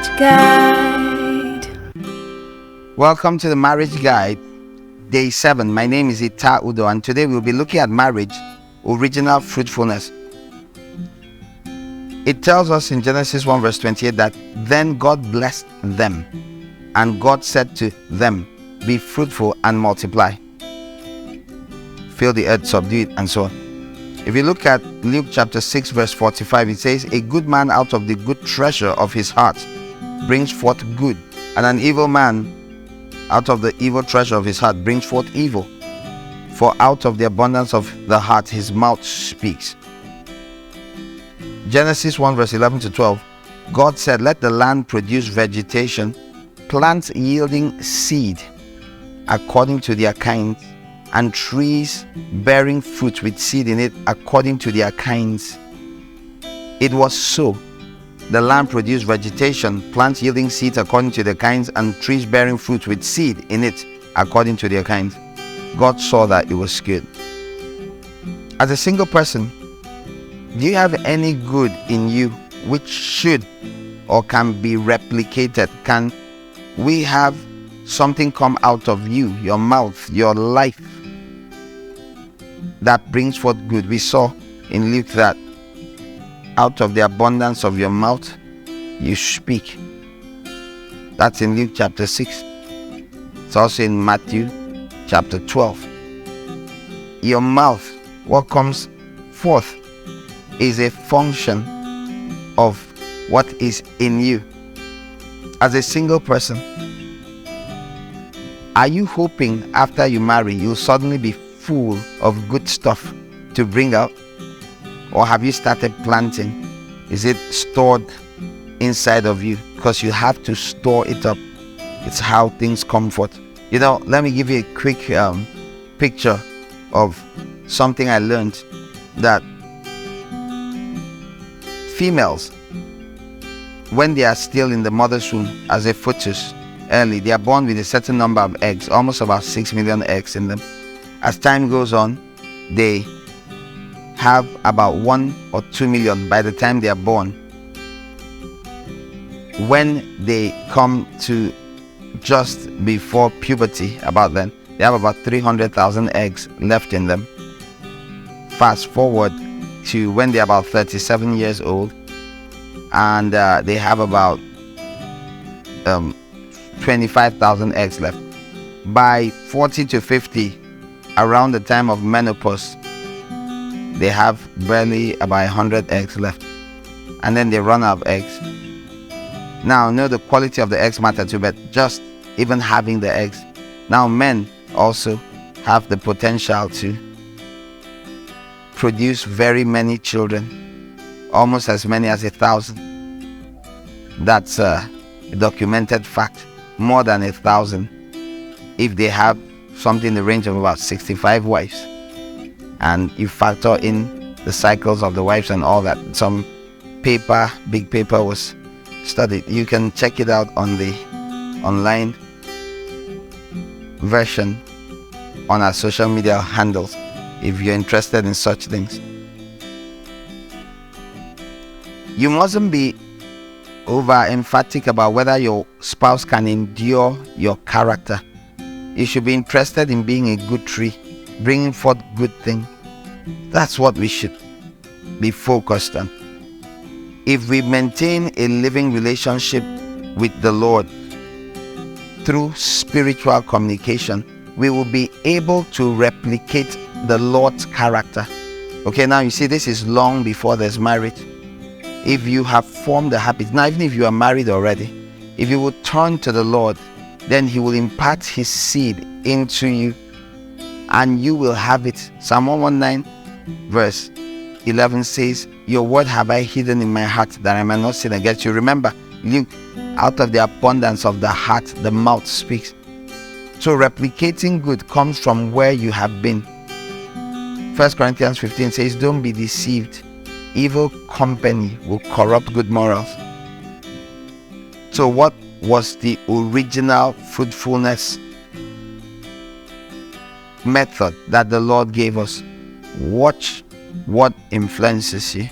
Marriage Guide. Welcome to the Marriage Guide, Day 7. My name is Udoh, and today we'll be looking at marriage, original fruitfulness. It tells us in Genesis 1 verse 28 that then God blessed them, and God said to them, be fruitful and multiply. Fill the earth, subdue it, and so on. If you look at Luke chapter 6 verse 45, it says, a good man out of the good treasure of his heart brings forth good, and an evil man out of the evil treasure of his heart brings forth evil. For out of the abundance of the heart his mouth speaks. Genesis 1 verse 11 to 12, God said, let the land produce vegetation, plants yielding seed according to their kinds, and trees bearing fruit with seed in it according to their kinds. It was so. The land produced vegetation, plants yielding seed according to their kinds, and trees bearing fruit with seed in it according to their kinds. God saw that it was good. As a single person, do you have any good in you which should or can be replicated? Can we have something come out of you, your mouth, your life, that brings forth good? We saw in Luke that out of the abundance of your mouth you speak. That's in Luke chapter 6. It's also in Matthew chapter 12. Your mouth, what comes forth, is a function of what is in you. As a single person, are you hoping after you marry you'll suddenly be full of good stuff to bring out? Or have you started planting? Is it stored inside of you? Because you have to store it up. It's how things come forth. Let me give you a quick picture of something I learned, that females, when they are still in the mother's womb as a fetus early, they are born with a certain number of eggs, almost about 6 million eggs in them. As time goes on, they have about 1 or 2 million by the time they are born. When they come to just before puberty, about then, they have about 300,000 eggs left in them. Fast forward to when they're about 37 years old, and they have about 25,000 eggs left. By 40 to 50, around the time of menopause, they have barely about 100 eggs left, and then they run out of eggs. Now, the quality of the eggs matter too, but just even having the eggs. Now, men also have the potential to produce very many children, almost as many as 1,000. That's a documented fact, more than 1,000, if they have something in the range of about 65 wives. And you factor in the cycles of the wives and all that. Some paper, big paper, was studied. You can check it out on the online version on our social media handles if you're interested in such things. You mustn't be over emphatic about whether your spouse can endure your character. You should be interested in being a good tree, bringing forth good things. That's what we should be focused on. If we maintain a living relationship with the Lord through spiritual communication, we will be able to replicate the Lord's character. Okay, now you see, this is long before there's marriage. If you have formed a habit, now even if you are married already, if you will turn to the Lord, then He will impart His seed into you, and you will have it. Psalm 119 verse 11 says, your word have I hidden in my heart, that I might not sin against you. Remember, Luke, out of the abundance of the heart the mouth speaks. So replicating good comes from where you have been. 1 Corinthians 15 says, don't be deceived. Evil company will corrupt good morals. So what was the original fruitfulness method that the Lord gave us? Watch what influences you.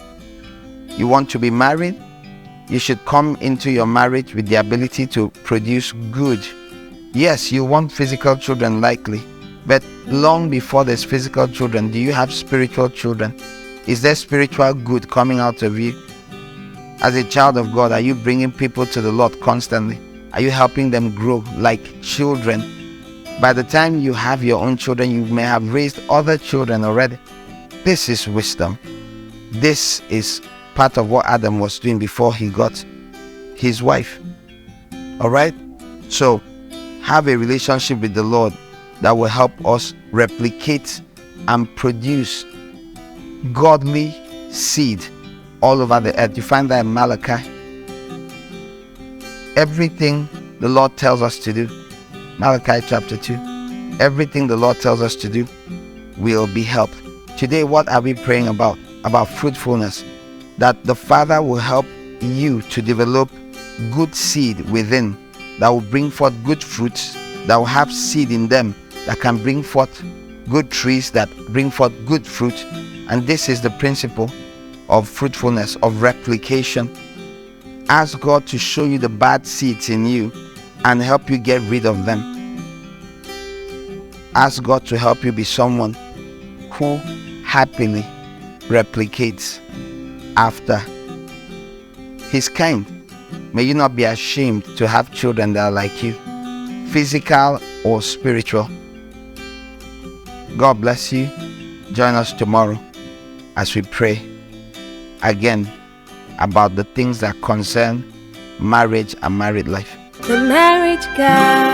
You want to be married? You should come into your marriage with the ability to produce good. Yes, you want physical children likely, but long before there's physical children, do you have spiritual children? Is there spiritual good coming out of you? As a child of God, are you bringing people to the Lord constantly? Are you helping them grow like children? By the time you have your own children, you may have raised other children already. This is wisdom. This is part of what Adam was doing before he got his wife. All right? So, have a relationship with the Lord that will help us replicate and produce godly seed all over the earth. You find that in Malachi. Everything the Lord tells us to do, Malachi chapter 2, everything the Lord tells us to do will be helped. Today, what are we praying about? About fruitfulness. That the Father will help you to develop good seed within, that will bring forth good fruits, that will have seed in them, that can bring forth good trees, that bring forth good fruit. And this is the principle of fruitfulness, of replication. Ask God to show you the bad seeds in you and help you get rid of them. Ask God to help you be someone who happily replicates after his kind. May you not be ashamed to have children that are like you, physical or spiritual. God bless you. Join us tomorrow as we pray again about the things that concern marriage and married life. The marriage guy.